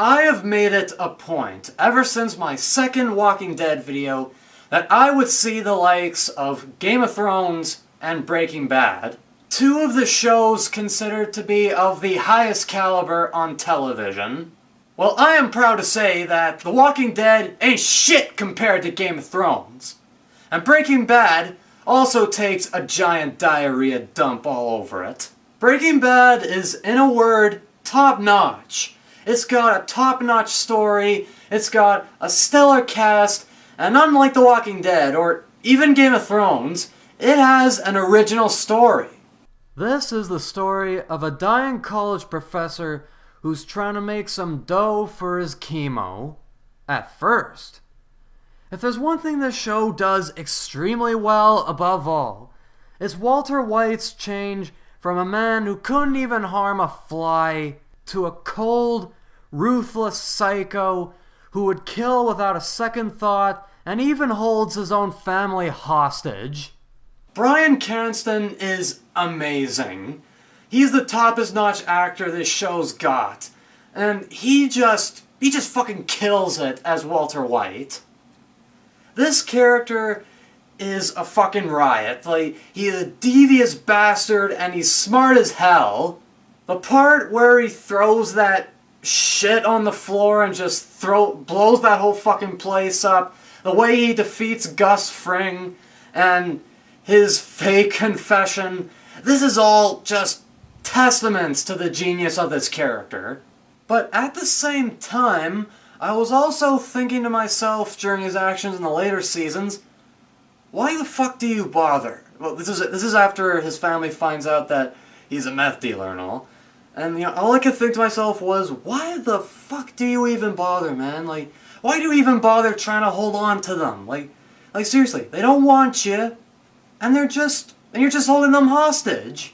I have made it a point, ever since my second Walking Dead video, that I would see the likes of Game of Thrones and Breaking Bad, two of the shows considered to be of the highest caliber on television. Well, I am proud to say that The Walking Dead ain't shit compared to Game of Thrones. And Breaking Bad also takes a giant diarrhea dump all over it. Breaking Bad is, in a word, top-notch. It's got a top-notch story, it's got a stellar cast, and unlike The Walking Dead, or even Game of Thrones, it has an original story. This is the story of a dying college professor who's trying to make some dough for his chemo. At first. If there's one thing this show does extremely well above all, it's Walter White's change from a man who couldn't even harm a fly to a cold, ruthless psycho who would kill without a second thought and even holds his own family hostage. Bryan Cranston is amazing. He's the toppest-notch actor this show's got, and he just fucking kills it as Walter White. This character is a fucking riot. Like, he's a devious bastard and he's smart as hell. The part where he throws that shit on the floor and just blows that whole fucking place up, the way he defeats Gus Fring and his fake confession, this is all just testaments to the genius of this character. But at the same time, I was also thinking to myself during his actions in the later seasons, why the fuck do you bother? Well, this is after his family finds out that he's a meth dealer and all. And, all I could think to myself was, why the fuck do you even bother, man? Like, why do you even bother trying to hold on to them? Like seriously, they don't want you, and you're just holding them hostage.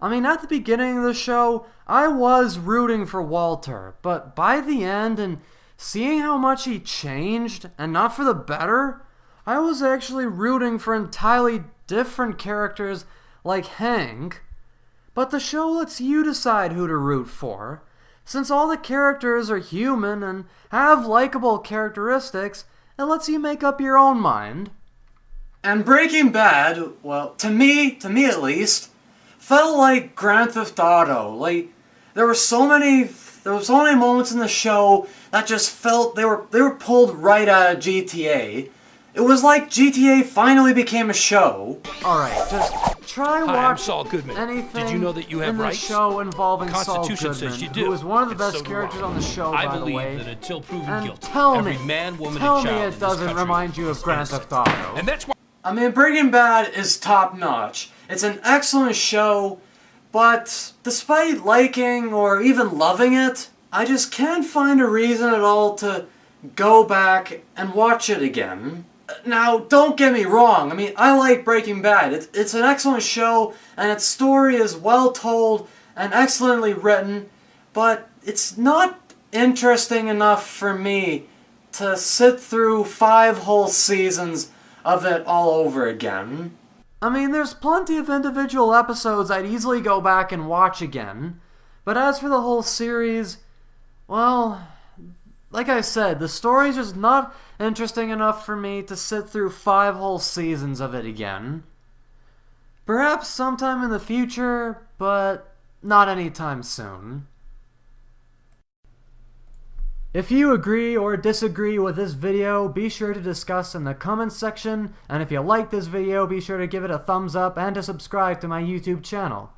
I mean, at the beginning of the show, I was rooting for Walter, but by the end, and seeing how much he changed, and not for the better, I was actually rooting for entirely different characters like Hank. But the show lets you decide who to root for. Since all the characters are human and have likable characteristics, it lets you make up your own mind. And Breaking Bad, well, to me at least, felt like Grand Theft Auto. Like, there were so many moments in the show that just felt they were pulled right out of GTA. It was like GTA finally became a show. Alright, just try watching anything Did you know that you have in the rights? show involving Saul Constitution Goodman, says you do. who is one of the And best so do characters I. on the show, I by the believe way. that until proven And guilty, tell every me, man, woman, tell and me child in it this doesn't country remind you of is Grand innocent. Theft Auto. And that's why I mean, Breaking Bad is top-notch. It's an excellent show, but despite liking or even loving it, I just can't find a reason at all to go back and watch it again. Now, don't get me wrong, I mean, I like Breaking Bad. It's an excellent show, and its story is well told and excellently written, but it's not interesting enough for me to sit through 5 whole seasons of it all over again. I mean, there's plenty of individual episodes I'd easily go back and watch again, but as for the whole series, well, like I said, the story's just not interesting enough for me to sit through 5 whole seasons of it again. Perhaps sometime in the future, but not anytime soon. If you agree or disagree with this video, be sure to discuss in the comments section, and if you like this video, be sure to give it a thumbs up and to subscribe to my YouTube channel.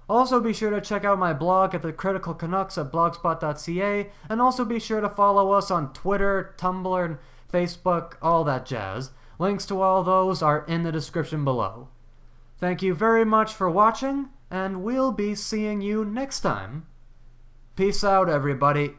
Also be sure to check out my blog at The Critical Canucks at blogspot.ca, and also be sure to follow us on Twitter, Tumblr, and Facebook, all that jazz. Links to all those are in the description below. Thank you very much for watching, and we'll be seeing you next time. Peace out, everybody.